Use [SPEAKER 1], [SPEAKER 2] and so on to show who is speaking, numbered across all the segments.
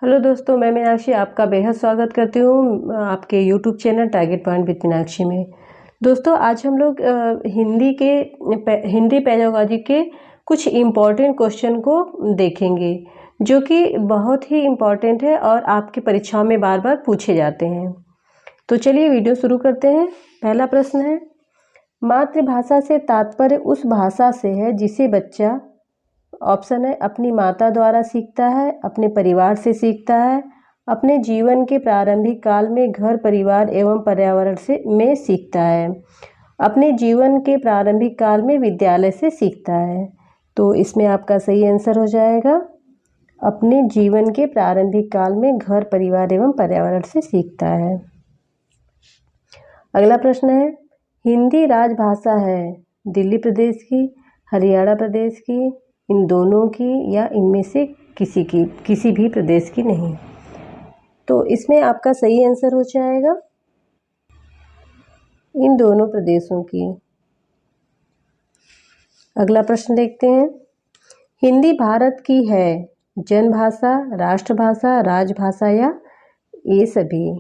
[SPEAKER 1] Hello दोस्तों, मैं मीनाक्षी आपका बेहद स्वागत करती हूँ आपके YouTube channel target point with Meenakshi में। दोस्तों, आज हम लोग हिंदी पेडागॉजी के कुछ इम्पॉर्टेंट क्वेश्चन को देखेंगे जो कि बहुत ही इम्पॉर्टेंट है और आपकी परीक्षाओं में बार बार पूछे जाते हैं। तो चलिए वीडियो शुरू करते हैं। पहला प्रश्न है, मातृभाषा से तात्पर्य उस भाषा से है जिसे बच्चा, ऑप्शन है, अपनी माता द्वारा सीखता है, अपने परिवार से सीखता है, अपने जीवन के प्रारंभिक काल में घर परिवार एवं पर्यावरण में सीखता है, अपने जीवन के प्रारंभिक काल में विद्यालय से सीखता है। तो इसमें आपका सही आंसर हो जाएगा, अपने जीवन के प्रारंभिक काल में घर परिवार एवं पर्यावरण से सीखता है। अगला प्रश्न है, हिंदी राजभाषा है दिल्ली प्रदेश की, हरियाणा प्रदेश की, इन दोनों की, या इनमें से किसी भी प्रदेश की नहीं। तो इसमें आपका सही आंसर हो जाएगा इन दोनों प्रदेशों की। अगला प्रश्न देखते हैं, हिंदी भारत की है जनभाषा, राष्ट्रभाषा, राजभाषा या ये सभी।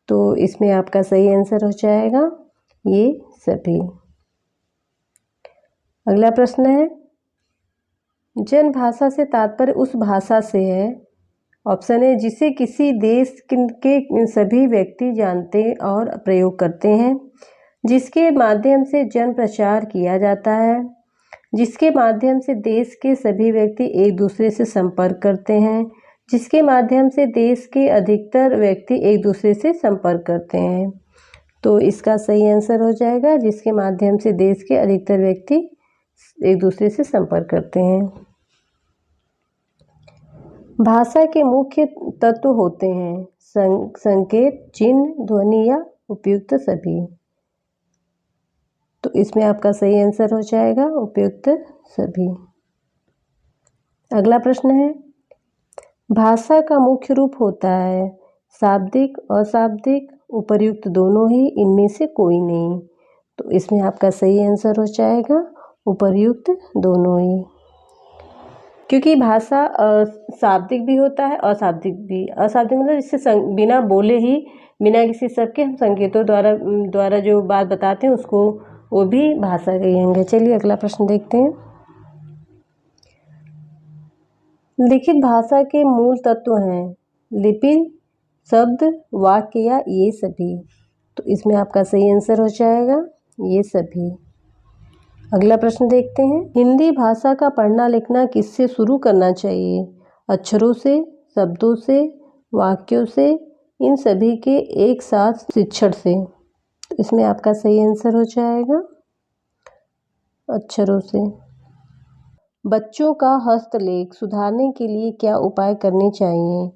[SPEAKER 1] तो इसमें आपका सही आंसर हो जाएगा ये सभी। अगला प्रश्न है, जनभाषा से तात्पर्य उस भाषा से है, ऑप्शन है, जिसे किसी देश के सभी व्यक्ति जानते और प्रयोग करते हैं, जिसके माध्यम से जन प्रचार किया जाता है, जिसके माध्यम से देश के सभी व्यक्ति एक दूसरे से संपर्क करते हैं, जिसके माध्यम से देश के अधिकतर व्यक्ति एक दूसरे से संपर्क करते हैं। तो इसका सही आंसर हो जाएगा, जिसके माध्यम से देश के अधिकतर व्यक्ति एक दूसरे से संपर्क करते हैं। भाषा के मुख्य तत्व होते हैं संकेत, चिन्ह, ध्वनि या उपयुक्त सभी। तो इसमें आपका सही आंसर हो जाएगा उपयुक्त सभी। अगला प्रश्न है, भाषा का मुख्य रूप होता है शाब्दिक, अशाब्दिक, उपर्युक्त दोनों ही, इनमें से कोई नहीं। तो इसमें आपका सही आंसर हो जाएगा उपर्युक्त दोनों ही, क्योंकि भाषा शाब्दिक भी होता है, अशाब्दिक भी। अशाब्दिक मतलब जिससे बिना बोले ही, बिना किसी शब्द के हम संकेतों द्वारा जो बात बताते हैं उसको वो भी भाषा कहेंगे। चलिए अगला प्रश्न देखते हैं, लिखित भाषा के मूल तत्व हैं लिपि, शब्द, वाक्य या ये सभी। तो इसमें आपका सही आंसर हो जाएगा ये सभी। अगला प्रश्न देखते हैं, हिंदी भाषा का पढ़ना लिखना किससे शुरू करना चाहिए, अक्षरों से, शब्दों से, वाक्यों से, इन सभी के एक साथ शिक्षण से। तो इसमें आपका सही आंसर हो जाएगा अक्षरों से। बच्चों का हस्तलेख सुधारने के लिए क्या उपाय करने चाहिए,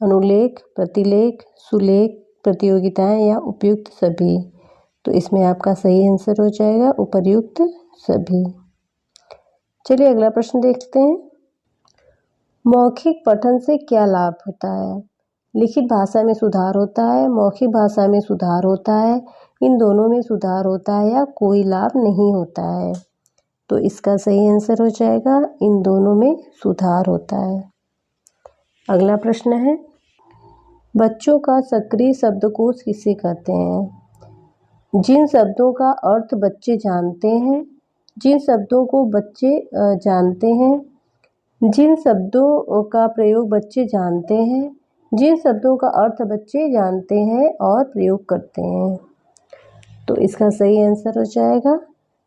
[SPEAKER 1] अनुलेख, प्रतिलेख, सुलेख, प्रतियोगिताएं या उपयुक्त सभी। तो इसमें आपका सही आंसर हो जाएगा उपर्युक्त सभी। चलिए अगला प्रश्न देखते हैं, मौखिक पठन से क्या लाभ होता है, लिखित भाषा में सुधार होता है, मौखिक भाषा में सुधार होता है, इन दोनों में सुधार होता है या कोई लाभ नहीं होता है। तो इसका सही आंसर हो जाएगा इन दोनों में सुधार होता है। अगला प्रश्न है, बच्चों का सक्रिय शब्दकोश किसे कहते हैं, जिन शब्दों का अर्थ बच्चे जानते हैं, जिन शब्दों को बच्चे जानते हैं, जिन शब्दों का प्रयोग बच्चे जानते हैं, जिन शब्दों का अर्थ बच्चे जानते हैं और प्रयोग करते हैं। तो इसका सही आंसर हो जाएगा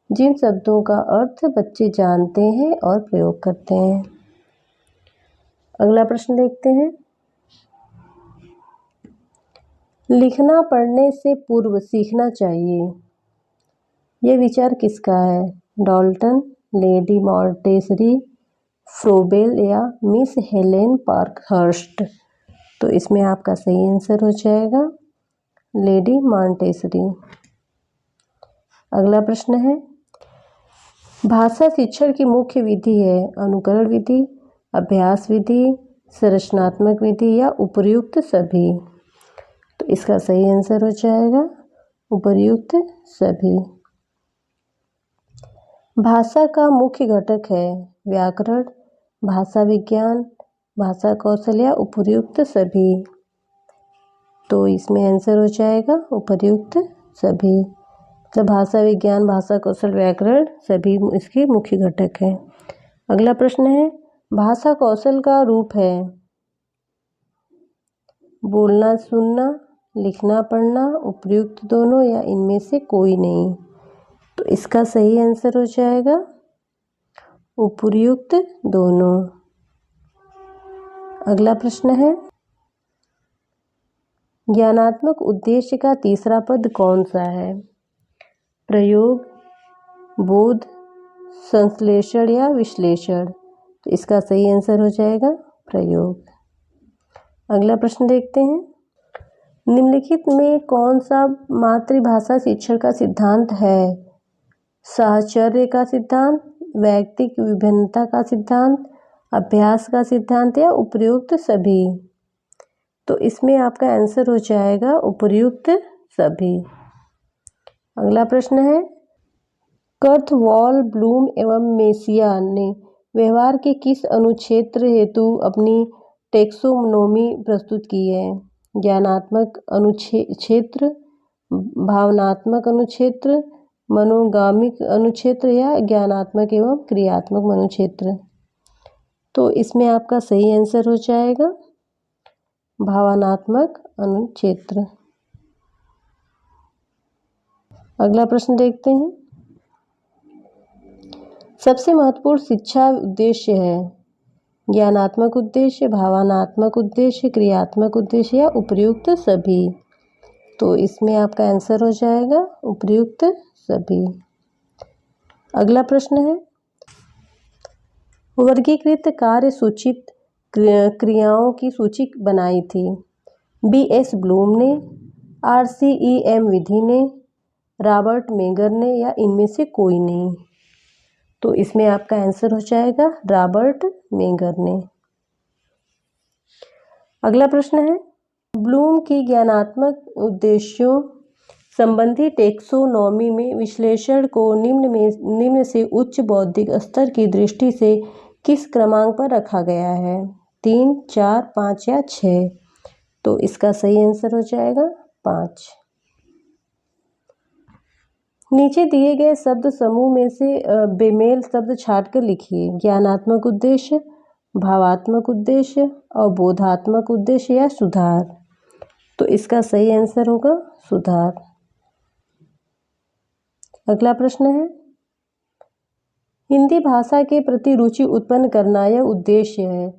[SPEAKER 1] जिन शब्दों का अर्थ बच्चे जानते हैं और प्रयोग करते हैं। अगला प्रश्न देखते हैं, लिखना पढ़ने से पूर्व सीखना चाहिए, यह विचार किसका है, डाल्टन, लेडी मॉन्टेसरी, फ्रोबेल या मिस हेलेन पार्कहर्स्ट। तो इसमें आपका सही आंसर हो जाएगा लेडी मॉन्टेसरी। अगला प्रश्न है, भाषा शिक्षण की मुख्य विधि है अनुकरण विधि, अभ्यास विधि, संरचनात्मक विधि या उपर्युक्त सभी। तो इसका सही आंसर हो जाएगा उपर्युक्त सभी। भाषा का मुख्य घटक है व्याकरण, भाषा विज्ञान, भाषा कौशल या उपर्युक्त सभी। तो इसमें आंसर हो जाएगा उपर्युक्त सभी। मतलब भाषा विज्ञान, भाषा कौशल, व्याकरण सभी इसके मुख्य घटक हैं। अगला प्रश्न है, भाषा कौशल का रूप है बोलना सुनना, लिखना पढ़ना, उपर्युक्त दोनों या इनमें से कोई नहीं। तो इसका सही आंसर हो जाएगा उपर्युक्त दोनों। अगला प्रश्न है, ज्ञानात्मक उद्देश्य का तीसरा पद कौन सा है? प्रयोग, बोध, संश्लेषण या विश्लेषण। तो इसका सही आंसर हो जाएगा प्रयोग। अगला प्रश्न देखते हैं, निम्नलिखित में कौन सा मातृभाषा शिक्षण का सिद्धांत है? साहचर्य का सिद्धांत, वैयक्तिक विभिन्नता का सिद्धांत, अभ्यास का सिद्धांत या उपर्युक्त सभी। तो इसमें आपका आंसर हो जाएगा उपर्युक्त सभी। अगला प्रश्न है, कर्थवॉल, ब्लूम एवं मेसिया ने व्यवहार के किस अनुक्षेत्र हेतु अपनी टेक्सोनोमी प्रस्तुत की है? ज्ञानात्मक अनुक्षेत्र, भावनात्मक अनुक्षेत्र, मनोगामिक अनुक्षेत्र या ज्ञानात्मक एवं क्रियात्मक अनुक्षेत्र। तो इसमें आपका सही आंसर हो जाएगा भावनात्मक अनुक्षेत्र। अगला प्रश्न देखते हैं, सबसे महत्वपूर्ण शिक्षा उद्देश्य है? ज्ञानात्मक उद्देश्य, भावनात्मक उद्देश्य, क्रियात्मक उद्देश्य या उपर्युक्त सभी। तो इसमें आपका आंसर हो जाएगा उपर्युक्त सभी। अगला प्रश्न है, वर्गीकृत कार्य सूचित क्रियाओं की सूची बनाई थी? BS ब्लूम ने, RCEM विधि ने, रॉबर्ट मेगर ने या इनमें से कोई नहीं। तो इसमें आपका आंसर हो जाएगा रॉबर्ट मेगर ने। अगला प्रश्न है, ब्लूम की ज्ञानात्मक उद्देश्यों संबंधी टेक्सोनॉमी में विश्लेषण को निम्न से उच्च बौद्धिक स्तर की दृष्टि से किस क्रमांक पर रखा गया है? 3, 4, 5 या 6। तो इसका सही आंसर हो जाएगा 5। नीचे दिए गए शब्द समूह में से बेमेल शब्द छांटकर लिखिए। ज्ञानात्मक उद्देश्य, भावात्मक उद्देश्य, अवबोधात्मक उद्देश्य या सुधार। तो इसका सही आंसर होगा सुधार। अगला प्रश्न है, हिंदी भाषा के प्रति रुचि उत्पन्न करना यह उद्देश्य है?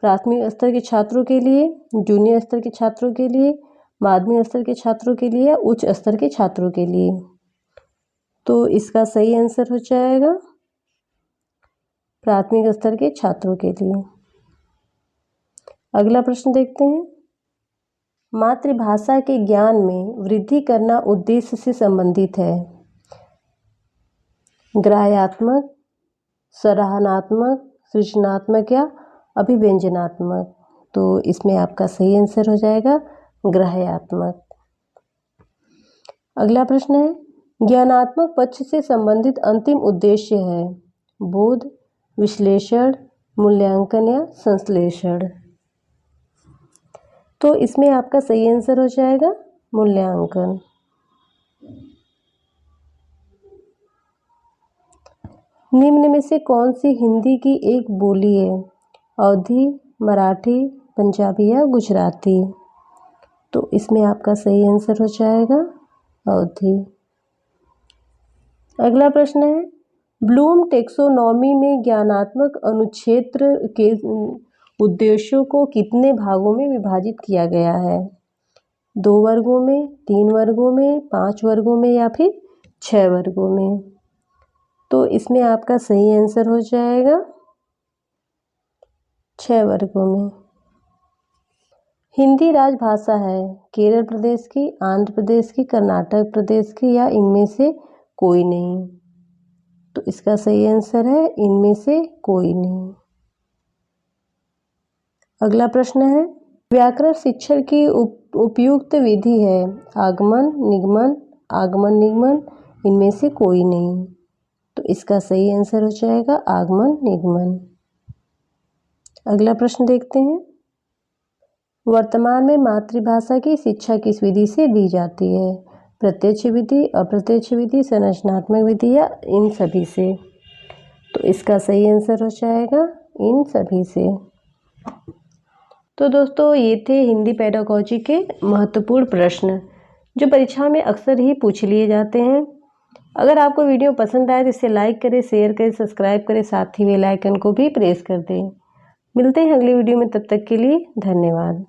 [SPEAKER 1] प्राथमिक स्तर के छात्रों के लिए, जूनियर स्तर के छात्रों के लिए, माध्यमिक स्तर के छात्रों के लिए या उच्च स्तर के छात्रों के लिए। तो इसका सही आंसर हो जाएगा प्राथमिक स्तर के छात्रों के लिए। अगला प्रश्न देखते हैं, मातृभाषा के ज्ञान में वृद्धि करना उद्देश्य से संबंधित है? ग्राह्यात्मक, सराहनात्मक, सृजनात्मक या अभिव्यंजनात्मक। तो इसमें आपका सही आंसर हो जाएगा ग्राह्यात्मक। अगला प्रश्न है, ज्ञानात्मक पक्ष से संबंधित अंतिम उद्देश्य है? बोध, विश्लेषण, मूल्यांकन या संश्लेषण। तो इसमें आपका सही आंसर हो जाएगा मूल्यांकन। निम्न में से कौन सी हिंदी की एक बोली है? अवधी, मराठी, पंजाबी या गुजराती। तो इसमें आपका सही आंसर हो जाएगा अवधी। अगला प्रश्न है, ब्लूम टेक्सोनॉमी में ज्ञानात्मक अनुक्षेत्र के उद्देश्यों को कितने भागों में विभाजित किया गया है? 2 वर्गों में, 3 वर्गों में, 5 वर्गों में या फिर 6 वर्गों में। तो इसमें आपका सही आंसर हो जाएगा 6 वर्गों में। हिंदी राजभाषा है केरल प्रदेश की, आंध्र प्रदेश की, कर्नाटक प्रदेश की या इनमें से कोई नहीं। तो इसका सही आंसर है इनमें से कोई नहीं। अगला प्रश्न है, व्याकरण शिक्षण की उपयुक्त विधि है? आगमन, निगमन, आगमन निगमन, इनमें से कोई नहीं। तो इसका सही आंसर हो जाएगा आगमन निगमन। अगला प्रश्न देखते हैं। वर्तमान में मातृभाषा की शिक्षा किस विधि से दी जाती है? प्रत्यक्ष विधि, अप्रत्यक्ष विधि, संरचनात्मक विधि या इन सभी से? तो इसका सही आंसर हो जाएगा इन सभी से। तो दोस्तों ये थे हिंदी पेडागोजी के महत्वपूर्ण प्रश्न जो परीक्षा में अक्सर ही पूछ लिए जाते हैं। अगर आपको वीडियो पसंद आए तो इसे लाइक करें, शेयर करें, सब्सक्राइब करें, साथ ही बेल आइकन को भी प्रेस कर दें। मिलते हैं अगली वीडियो में, तब तक के लिए धन्यवाद।